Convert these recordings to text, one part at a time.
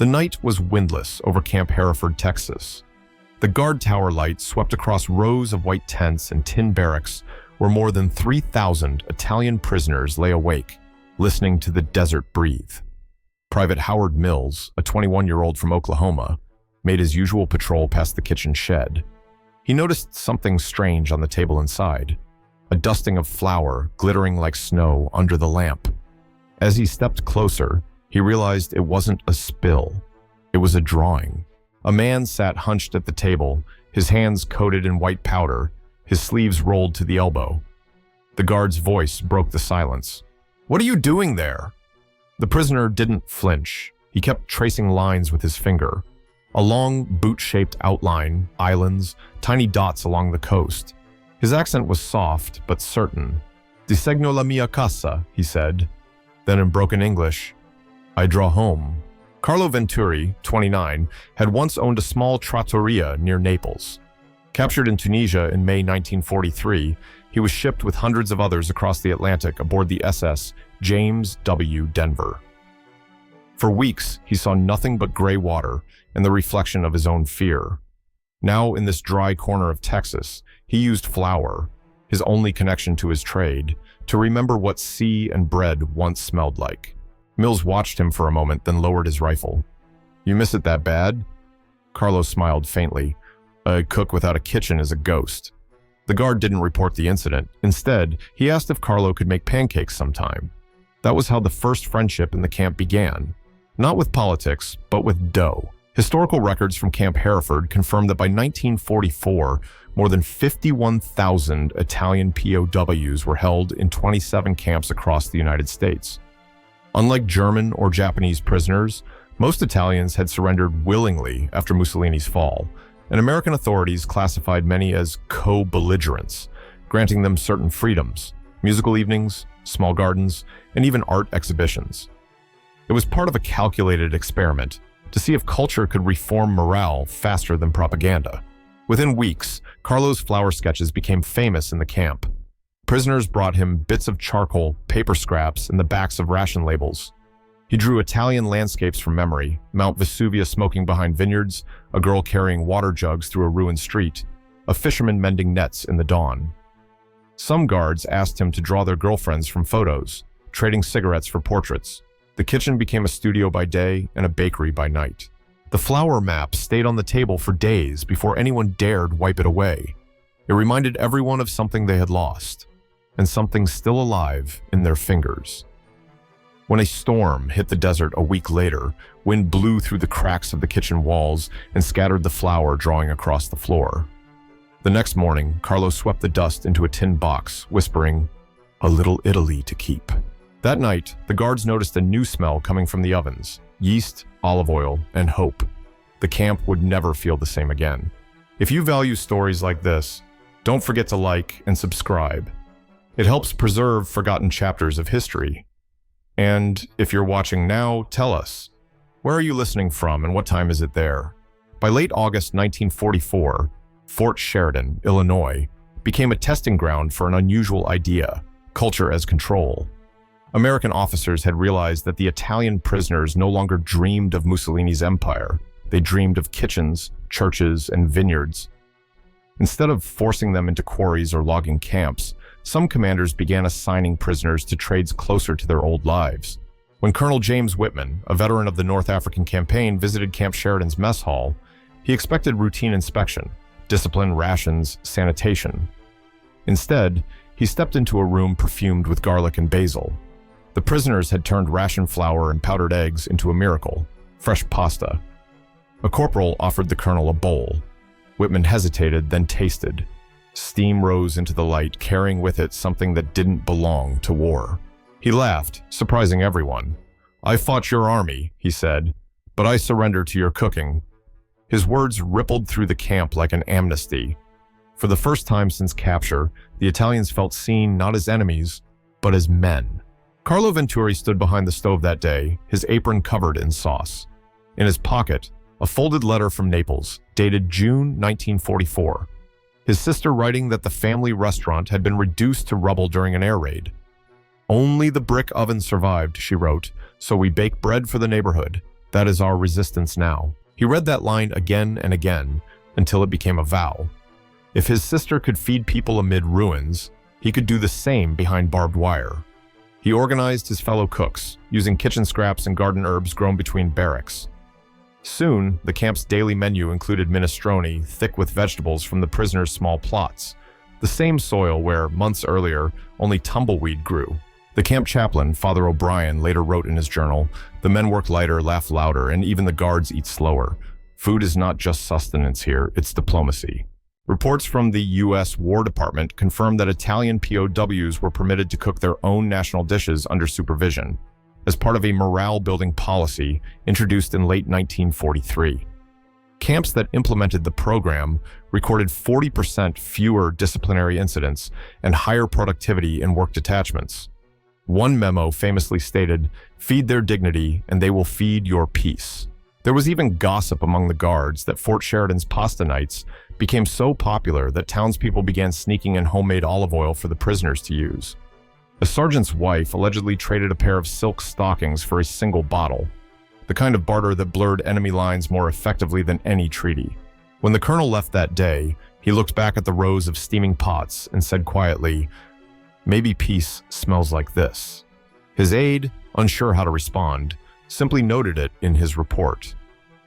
The night was windless over Camp Hereford, Texas. The guard tower light swept across rows of white tents and tin barracks where more than 3,000 Italian prisoners lay awake, listening to the desert breathe. Private Howard Mills, a 21-year-old from Oklahoma, made his usual patrol past the kitchen shed. He noticed something strange on the table inside, a dusting of flour glittering like snow under the lamp. As he stepped closer, he realized it wasn't a spill. It was a drawing. A man sat hunched at the table, his hands coated in white powder, his sleeves rolled to the elbow. The guard's voice broke the silence. "What are you doing there?" The prisoner didn't flinch. He kept tracing lines with his finger. A long, boot-shaped outline, islands, tiny dots along the coast. His accent was soft but certain. "Disegno la mia casa," he said. Then in broken English, "I draw home." Carlo Venturi, 29, had once owned a small trattoria near Naples. Captured in Tunisia in May 1943, he was shipped with hundreds of others across the Atlantic aboard the SS James W. Denver. For weeks, he saw nothing but gray water and the reflection of his own fear. Now, in this dry corner of Texas, he used flour, his only connection to his trade, to remember what sea and bread once smelled like. Mills watched him for a moment, then lowered his rifle. "You miss it that bad?" Carlo smiled faintly. "A cook without a kitchen is a ghost." The guard didn't report the incident. Instead, he asked if Carlo could make pancakes sometime. That was how the first friendship in the camp began. Not with politics, but with dough. Historical records from Camp Hereford confirm that by 1944, more than 51,000 Italian POWs were held in 27 camps across the United States. Unlike German or Japanese prisoners, most Italians had surrendered willingly after Mussolini's fall, and American authorities classified many as co-belligerents, granting them certain freedoms, musical evenings, small gardens, and even art exhibitions. It was part of a calculated experiment to see if culture could reform morale faster than propaganda. Within weeks, Carlo's flower sketches became famous in the camp. Prisoners brought him bits of charcoal, paper scraps, and the backs of ration labels. He drew Italian landscapes from memory, Mount Vesuvius smoking behind vineyards, a girl carrying water jugs through a ruined street, a fisherman mending nets in the dawn. Some guards asked him to draw their girlfriends from photos, trading cigarettes for portraits. The kitchen became a studio by day and a bakery by night. The flower map stayed on the table for days before anyone dared wipe it away. It reminded everyone of something they had lost, and something still alive in their fingers. When a storm hit the desert a week later, wind blew through the cracks of the kitchen walls and scattered the flour drawing across the floor. The next morning, Carlo swept the dust into a tin box, whispering, "A little Italy to keep." That night, the guards noticed a new smell coming from the ovens: yeast, olive oil, and hope. The camp would never feel the same again. If you value stories like this, don't forget to like and subscribe. It helps preserve forgotten chapters of history. And if you're watching now, tell us, where are you listening from and what time is it there? By late August 1944, Fort Sheridan, Illinois, became a testing ground for an unusual idea: culture as control. American officers had realized that the Italian prisoners no longer dreamed of Mussolini's empire. They dreamed of kitchens, churches, and vineyards. Instead of forcing them into quarries or logging camps, some commanders began assigning prisoners to trades closer to their old lives. When Colonel James Whitman, a veteran of the North African campaign, visited Camp Sheridan's mess hall, he expected routine inspection, discipline, rations, sanitation. Instead, he stepped into a room perfumed with garlic and basil. The prisoners had turned ration flour and powdered eggs into a miracle: fresh pasta. A corporal offered the colonel a bowl. Whitman hesitated, then tasted. Steam rose into the light, carrying with it something that didn't belong to war. He laughed, surprising everyone. "I fought your army," he said, "but I surrender to your cooking." His words rippled through the camp like an amnesty. For the first time since capture, the Italians felt seen not as enemies, but as men. Carlo Venturi stood behind the stove that day, his apron covered in sauce. In his pocket, a folded letter from Naples, dated June 1944. His sister writing that the family restaurant had been reduced to rubble during an air raid. "Only the brick oven survived," she wrote, "so we bake bread for the neighborhood. That is our resistance now." He read that line again and again until it became a vow. If his sister could feed people amid ruins, he could do the same behind barbed wire. He organized his fellow cooks, using kitchen scraps and garden herbs grown between barracks. Soon, the camp's daily menu included minestrone, thick with vegetables from the prisoners' small plots, the same soil where, months earlier, only tumbleweed grew. The camp chaplain, Father O'Brien, later wrote in his journal, "The men work lighter, laugh louder, and even the guards eat slower. Food is not just sustenance here, it's diplomacy." Reports from the U.S. War Department confirmed that Italian POWs were permitted to cook their own national dishes under supervision, as part of a morale-building policy introduced in late 1943. Camps that implemented the program recorded 40% fewer disciplinary incidents and higher productivity in work detachments. One memo famously stated, "Feed their dignity and they will feed your peace." There was even gossip among the guards that Fort Sheridan's pasta nights became so popular that townspeople began sneaking in homemade olive oil for the prisoners to use. A sergeant's wife allegedly traded a pair of silk stockings for a single bottle, the kind of barter that blurred enemy lines more effectively than any treaty. When the colonel left that day, he looked back at the rows of steaming pots and said quietly, "Maybe peace smells like this." His aide, unsure how to respond, simply noted it in his report.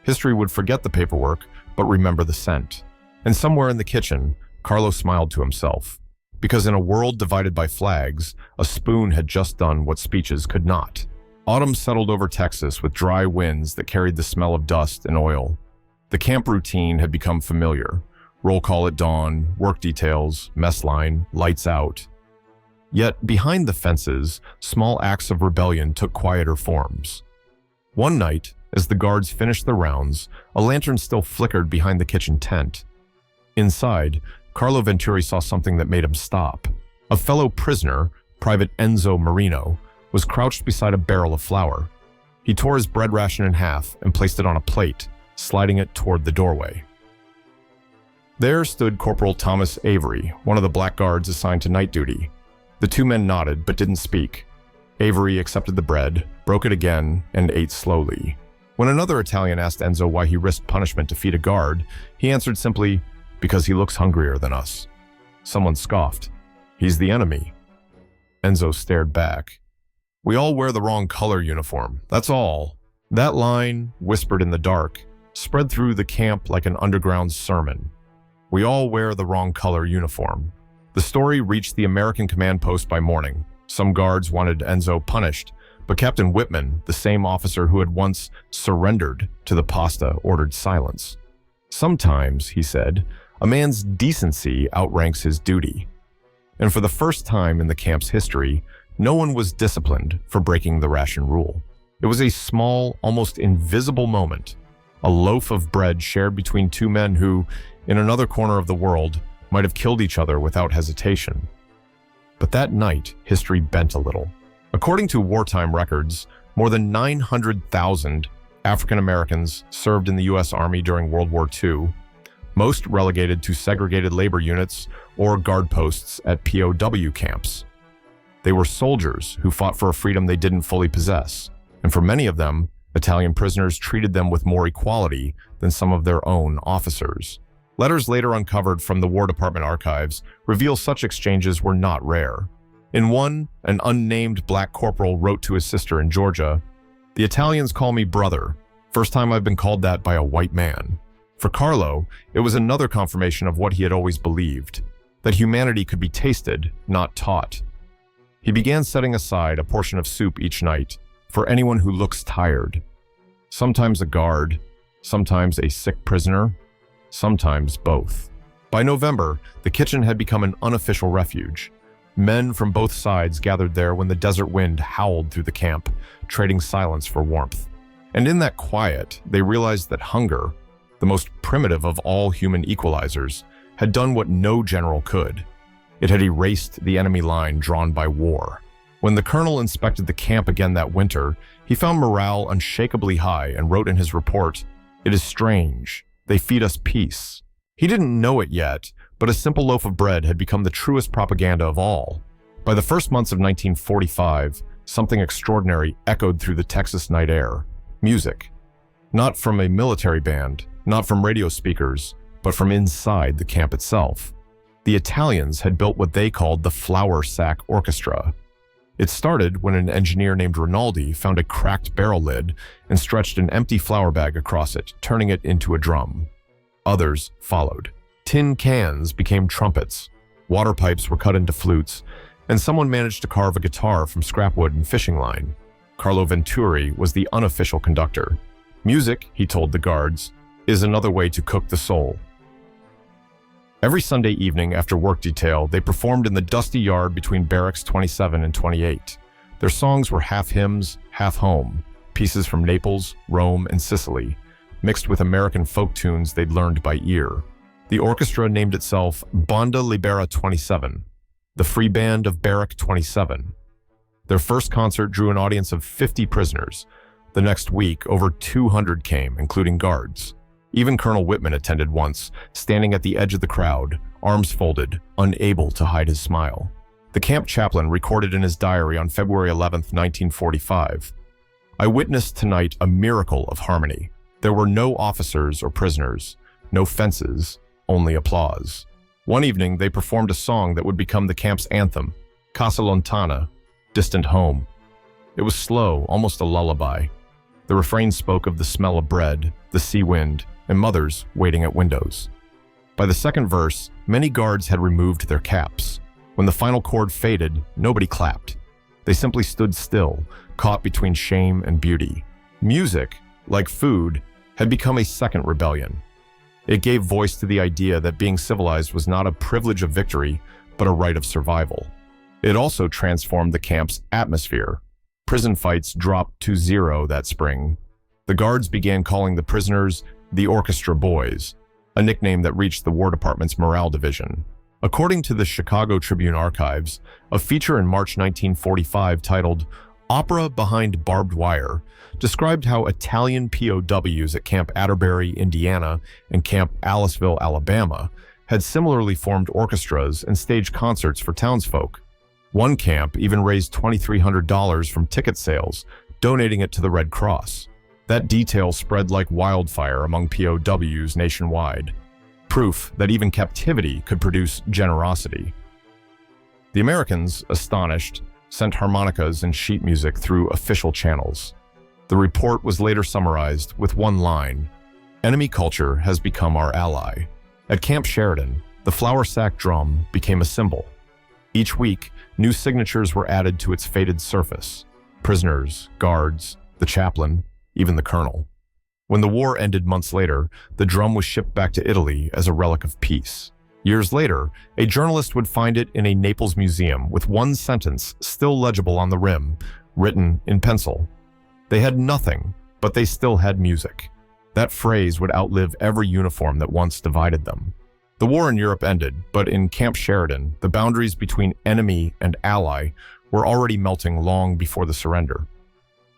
History would forget the paperwork, but remember the scent. And somewhere in the kitchen, Carlo smiled to himself, because in a world divided by flags, a spoon had just done what speeches could not. Autumn settled over Texas with dry winds that carried the smell of dust and oil. The camp routine had become familiar. Roll call at dawn, work details, mess line, lights out. Yet, behind the fences, small acts of rebellion took quieter forms. One night, as the guards finished their rounds, a lantern still flickered behind the kitchen tent. Inside, Carlo Venturi saw something that made him stop. A fellow prisoner, Private Enzo Marino, was crouched beside a barrel of flour. He tore his bread ration in half and placed it on a plate, sliding it toward the doorway. There stood Corporal Thomas Avery, one of the black guards assigned to night duty. The two men nodded but didn't speak. Avery accepted the bread, broke it again, and ate slowly. When another Italian asked Enzo why he risked punishment to feed a guard, he answered simply, "Because he looks hungrier than us." Someone scoffed, "He's the enemy." Enzo stared back. "We all wear the wrong color uniform, that's all." That line, whispered in the dark, spread through the camp like an underground sermon. We all wear the wrong color uniform. The story reached the American command post by morning. Some guards wanted Enzo punished, but Captain Whitman, the same officer who had once surrendered to the pasta, ordered silence. "Sometimes," he said, "a man's decency outranks his duty." And for the first time in the camp's history, no one was disciplined for breaking the ration rule. It was a small, almost invisible moment, a loaf of bread shared between two men who, in another corner of the world, might have killed each other without hesitation. But that night, history bent a little. According to wartime records, more than 900,000 African Americans served in the U.S. Army during World War II, most relegated to segregated labor units or guard posts at POW camps. They were soldiers who fought for a freedom they didn't fully possess, and for many of them, Italian prisoners treated them with more equality than some of their own officers. Letters later uncovered from the War Department archives reveal such exchanges were not rare. In one, an unnamed black corporal wrote to his sister in Georgia, "The Italians call me brother. First time I've been called that by a white man." For Carlo, it was another confirmation of what he had always believed, that humanity could be tasted, not taught. He began setting aside a portion of soup each night for anyone who looks tired. Sometimes a guard, sometimes a sick prisoner, sometimes both. By November, the kitchen had become an unofficial refuge. Men from both sides gathered there when the desert wind howled through the camp, trading silence for warmth. And in that quiet, they realized that hunger, the most primitive of all human equalizers, had done what no general could. It had erased the enemy line drawn by war. When the colonel inspected the camp again that winter, he found morale unshakably high and wrote in his report, "It is strange. They feed us peace." He didn't know it yet, but a simple loaf of bread had become the truest propaganda of all. By the first months of 1945, something extraordinary echoed through the Texas night air. Music. Not from a military band, not from radio speakers, but from inside the camp itself. The Italians had built what they called the flour sack orchestra. It started when an engineer named Rinaldi found a cracked barrel lid and stretched an empty flour bag across it, turning it into a drum. Others followed. Tin cans became trumpets, water pipes were cut into flutes, and someone managed to carve a guitar from scrap wood and fishing line. Carlo Venturi was the unofficial conductor. Music, he told the guards, is another way to cook the soul. Every Sunday evening after work detail, they performed in the dusty yard between barracks 27 and 28. Their songs were half hymns, half home, pieces from Naples, Rome, and Sicily, mixed with American folk tunes they'd learned by ear. The orchestra named itself Banda Libera 27, the Free Band of Barrack 27. Their first concert drew an audience of 50 prisoners. The next week, over 200 came, including guards. Even Colonel Whitman attended once, standing at the edge of the crowd, arms folded, unable to hide his smile. The camp chaplain recorded in his diary on February 11, 1945, "I witnessed tonight a miracle of harmony. There were no officers or prisoners, no fences, only applause." One evening, they performed a song that would become the camp's anthem, Casa Lontana, Distant Home. It was slow, almost a lullaby. The refrain spoke of the smell of bread, the sea wind, and mothers waiting at windows. By the second verse, many guards had removed their caps. When the final chord faded, nobody clapped. They simply stood still, caught between shame and beauty. Music, like food, had become a second rebellion. It gave voice to the idea that being civilized was not a privilege of victory, but a right of survival. It also transformed the camp's atmosphere. Prison fights dropped to zero that spring. The guards began calling the prisoners the Orchestra Boys, a nickname that reached the War Department's morale division. According to the Chicago Tribune archives, a feature in March 1945 titled "Opera Behind Barbed Wire" described how Italian POWs at Camp Atterbury, Indiana, and Camp Aliceville, Alabama, had similarly formed orchestras and staged concerts for townsfolk. One camp even raised $2,300 from ticket sales, donating it to the Red Cross. That detail spread like wildfire among POWs nationwide, proof that even captivity could produce generosity. The Americans, astonished, sent harmonicas and sheet music through official channels. The report was later summarized with one line: "Enemy culture has become our ally." At Camp Sheridan, the flour sack drum became a symbol. Each week, new signatures were added to its faded surface: prisoners, guards, the chaplain, even the colonel. When the war ended months later, the drum was shipped back to Italy as a relic of peace. Years later, a journalist would find it in a Naples museum with one sentence still legible on the rim, written in pencil. They had nothing, but they still had music. That phrase would outlive every uniform that once divided them. The war in Europe ended, but in Camp Sheridan, the boundaries between enemy and ally were already melting long before the surrender.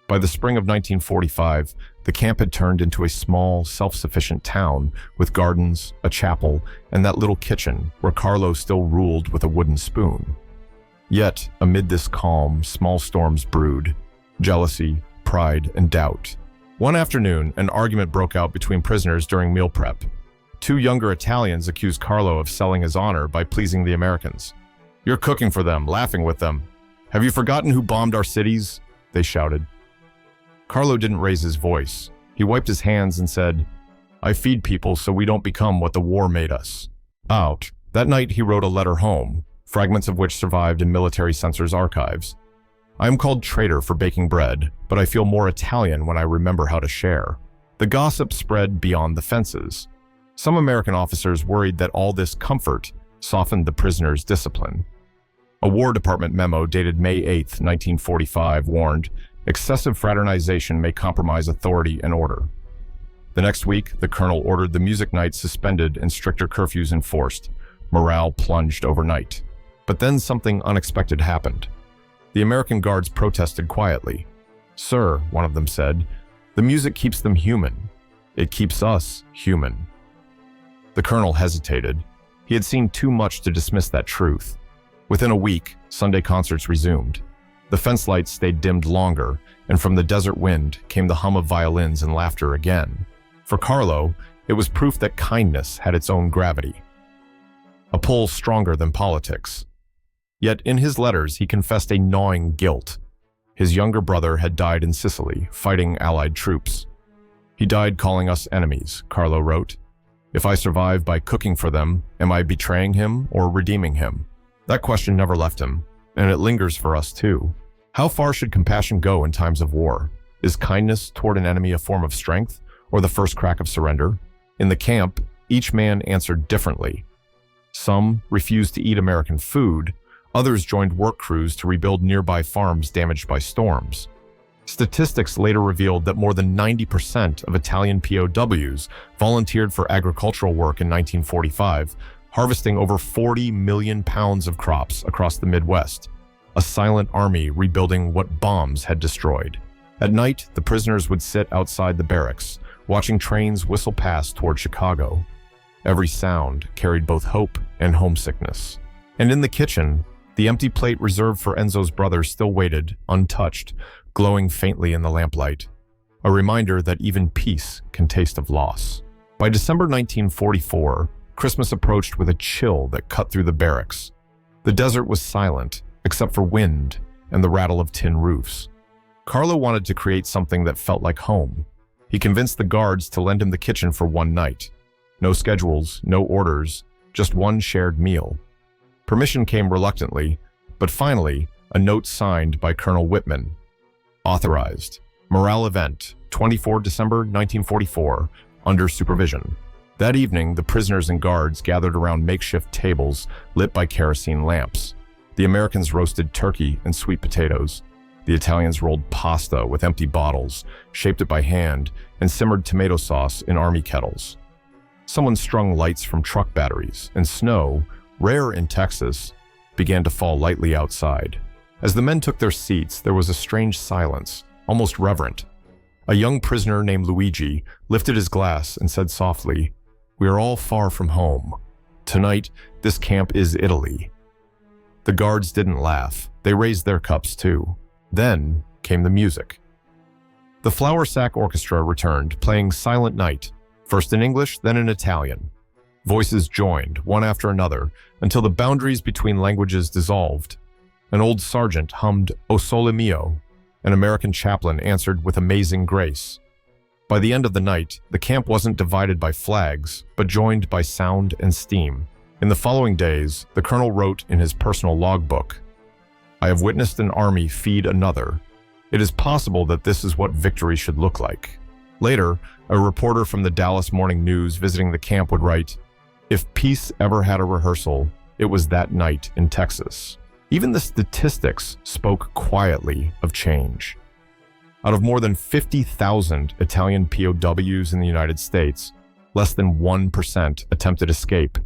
By the spring of 1945, the camp had turned into a small, self-sufficient town with gardens, a chapel, and that little kitchen where Carlo still ruled with a wooden spoon. Yet, amid this calm, small storms brewed: jealousy, pride, and doubt. One afternoon, an argument broke out between prisoners during meal prep. Two younger Italians accused Carlo of selling his honor by pleasing the Americans. "You're cooking for them, laughing with them. Have you forgotten who bombed our cities?" they shouted. Carlo didn't raise his voice. He wiped his hands and said, "I feed people so we don't become what the war made us." Out. That night he wrote a letter home, fragments of which survived in military censors' archives. "I am called traitor for baking bread, but I feel more Italian when I remember how to share." The gossip spread beyond the fences. Some American officers worried that all this comfort softened the prisoners' discipline. A War Department memo dated May 8, 1945 warned, "Excessive fraternization may compromise authority and order." The next week, the colonel ordered the music nights suspended and stricter curfews enforced. Morale plunged overnight. But then something unexpected happened. The American guards protested quietly. "Sir," one of them said, "the music keeps them human. It keeps us human." The colonel hesitated. He had seen too much to dismiss that truth. Within a week, Sunday concerts resumed. The fence lights stayed dimmed longer, and from the desert wind came the hum of violins and laughter again. For Carlo, it was proof that kindness had its own gravity, a pull stronger than politics. Yet in his letters, he confessed a gnawing guilt. His younger brother had died in Sicily, fighting Allied troops. "He died calling us enemies," Carlo wrote. "If I survive by cooking for them, am I betraying him or redeeming him?" That question never left him, and it lingers for us too. How far should compassion go in times of war? Is kindness toward an enemy a form of strength, or the first crack of surrender? In the camp, each man answered differently. Some refused to eat American food, others joined work crews to rebuild nearby farms damaged by storms. Statistics later revealed that more than 90% of Italian POWs volunteered for agricultural work in 1945, harvesting over 40 million pounds of crops across the Midwest, a silent army rebuilding what bombs had destroyed. At night, the prisoners would sit outside the barracks, watching trains whistle past toward Chicago. Every sound carried both hope and homesickness. And in the kitchen, the empty plate reserved for Enzo's brother still waited, untouched, glowing faintly in the lamplight, a reminder that even peace can taste of loss. By December 1944, Christmas approached with a chill that cut through the barracks. The desert was silent, except for wind and the rattle of tin roofs. Carlo wanted to create something that felt like home. He convinced the guards to lend him the kitchen for one night. No schedules, no orders, just one shared meal. Permission came reluctantly, but finally, a note signed by Colonel Whitman. Authorized. Morale event, 24 December 1944, under supervision. That evening, the prisoners and guards gathered around makeshift tables lit by kerosene lamps. The Americans roasted turkey and sweet potatoes. The Italians rolled pasta with empty bottles, shaped it by hand, and simmered tomato sauce in army kettles. Someone strung lights from truck batteries, and snow, rare in Texas, began to fall lightly outside. As the men took their seats, there was a strange silence, almost reverent. A young prisoner named Luigi lifted his glass and said softly, "We are all far from home. Tonight, this camp is Italy." The guards didn't laugh. They raised their cups too. Then came the music. The Flour Sack Orchestra returned, playing Silent Night, first in English, then in Italian. Voices joined, one after another, until the boundaries between languages dissolved. An old sergeant hummed "O Sole Mio." An American chaplain answered with amazing grace. By the end of the night, the camp wasn't divided by flags, but joined by sound and steam. In the following days, the colonel wrote in his personal logbook, "I have witnessed an army feed another. It is possible that this is what victory should look like." Later, a reporter from the Dallas Morning News visiting the camp would write, "If peace ever had a rehearsal, it was that night in Texas." Even the statistics spoke quietly of change. Out of more than 50,000 Italian POWs in the United States, less than 1% attempted escape,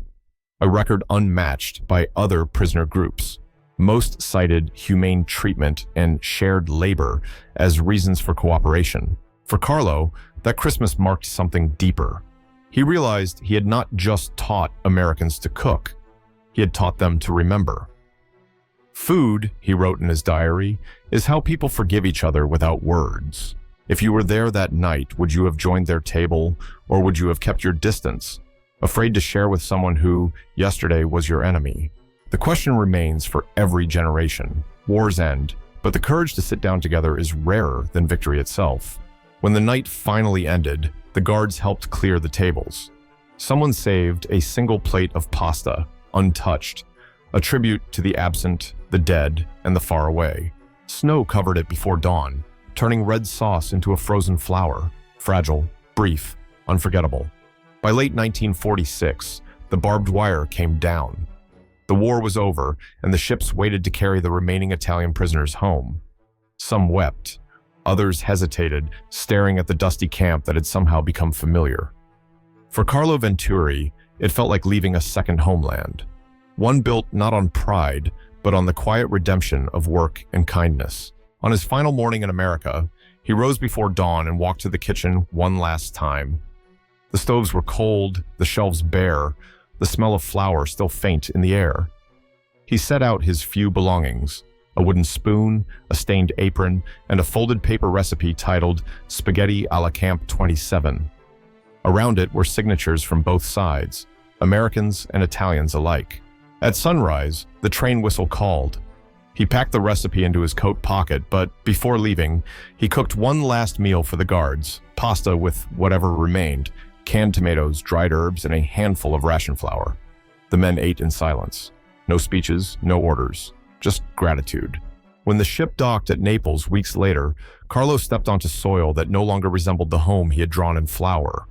a record unmatched by other prisoner groups. Most cited humane treatment and shared labor as reasons for cooperation. For Carlo, that Christmas marked something deeper. He realized he had not just taught Americans to cook, he had taught them to remember. "Food," he wrote in his diary, "is how people forgive each other without words. If you were there that night, would you have joined their table, or would you have kept your distance, afraid to share with someone who, yesterday, was your enemy?" The question remains for every generation. Wars end, but the courage to sit down together is rarer than victory itself. When the night finally ended, the guards helped clear the tables. Someone saved a single plate of pasta, untouched, a tribute to the absent, the dead, and the far away. Snow covered it before dawn, turning red sauce into a frozen flour, fragile, brief, unforgettable. By late 1946, the barbed wire came down. The war was over, and the ships waited to carry the remaining Italian prisoners home. Some wept. Others hesitated, staring at the dusty camp that had somehow become familiar. For Carlo Venturi, it felt like leaving a second homeland. One built not on pride, but on the quiet redemption of work and kindness. On his final morning in America, he rose before dawn and walked to the kitchen one last time. The stoves were cold, the shelves bare, the smell of flour still faint in the air. He set out his few belongings, a wooden spoon, a stained apron, and a folded paper recipe titled Spaghetti alla Camp 27. Around it were signatures from both sides, Americans and Italians alike. At sunrise, the train whistle called. He packed the recipe into his coat pocket, but before leaving, he cooked one last meal for the guards, pasta with whatever remained, canned tomatoes, dried herbs, and a handful of ration flour. The men ate in silence. No speeches, no orders, just gratitude. When the ship docked at Naples weeks later, Carlo stepped onto soil that no longer resembled the home he had drawn in flower.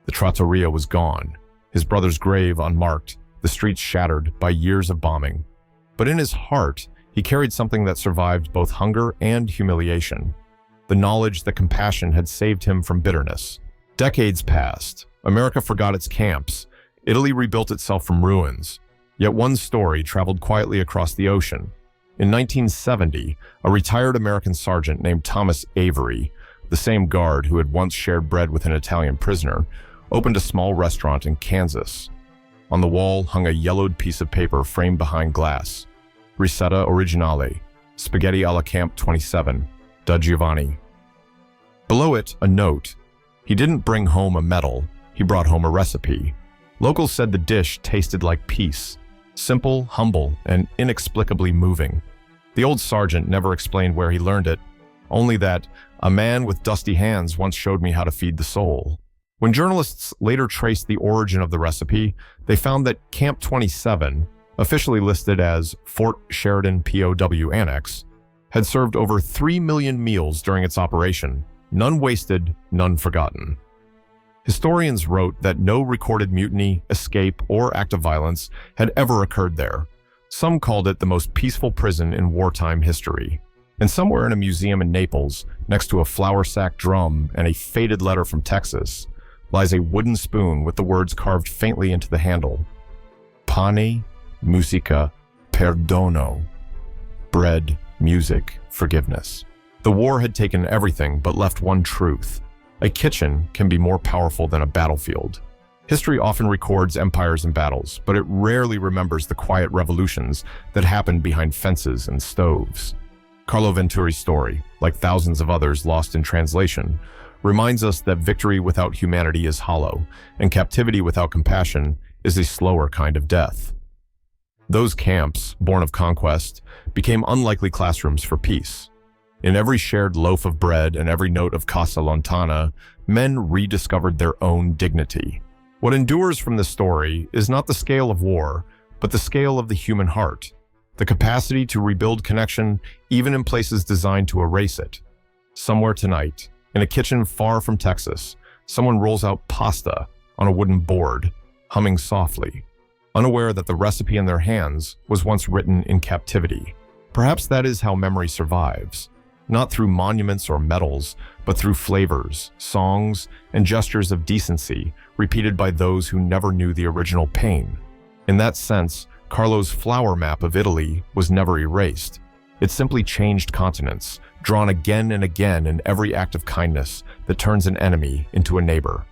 The trattoria was gone, his brother's grave unmarked, the streets shattered by years of bombing. But in his heart, he carried something that survived both hunger and humiliation, the knowledge that compassion had saved him from bitterness. Decades passed. America forgot its camps. Italy rebuilt itself from ruins. Yet one story traveled quietly across the ocean. In 1970, a retired American sergeant named Thomas Avery, the same guard who had once shared bread with an Italian prisoner, opened a small restaurant in Kansas. On the wall hung a yellowed piece of paper framed behind glass. Ricetta Originale, Spaghetti alla Camp 27, WWII. Below it, a note. He didn't bring home a medal, he brought home a recipe. Locals said the dish tasted like peace. Simple, humble, and inexplicably moving. The old sergeant never explained where he learned it, only that a man with dusty hands once showed me how to feed the soul. When journalists later traced the origin of the recipe, they found that Camp 27, officially listed as Fort Sheridan POW Annex, had served over 3 million meals during its operation, none wasted, none forgotten. Historians wrote that no recorded mutiny, escape, or act of violence had ever occurred there. Some called it the most peaceful prison in wartime history. And somewhere in a museum in Naples, next to a flour sack drum and a faded letter from Texas, lies a wooden spoon with the words carved faintly into the handle. Pane, musica, perdono. Bread, music, forgiveness. The war had taken everything but left one truth. A kitchen can be more powerful than a battlefield. History often records empires and battles, but it rarely remembers the quiet revolutions that happened behind fences and stoves. Carlo Venturi's story, like thousands of others lost in translation, reminds us that victory without humanity is hollow, and captivity without compassion is a slower kind of death. Those camps, born of conquest, became unlikely classrooms for peace. In every shared loaf of bread and every note of Casa Lontana, men rediscovered their own dignity. What endures from this story is not the scale of war, but the scale of the human heart, the capacity to rebuild connection even in places designed to erase it. Somewhere tonight, in a kitchen far from Texas, someone rolls out pasta on a wooden board, humming softly, unaware that the recipe in their hands was once written in captivity. Perhaps that is how memory survives. Not through monuments or medals, but through flavors, songs, and gestures of decency repeated by those who never knew the original pain. In that sense, Carlo's flower map of Italy was never erased. It simply changed continents, drawn again and again in every act of kindness that turns an enemy into a neighbor.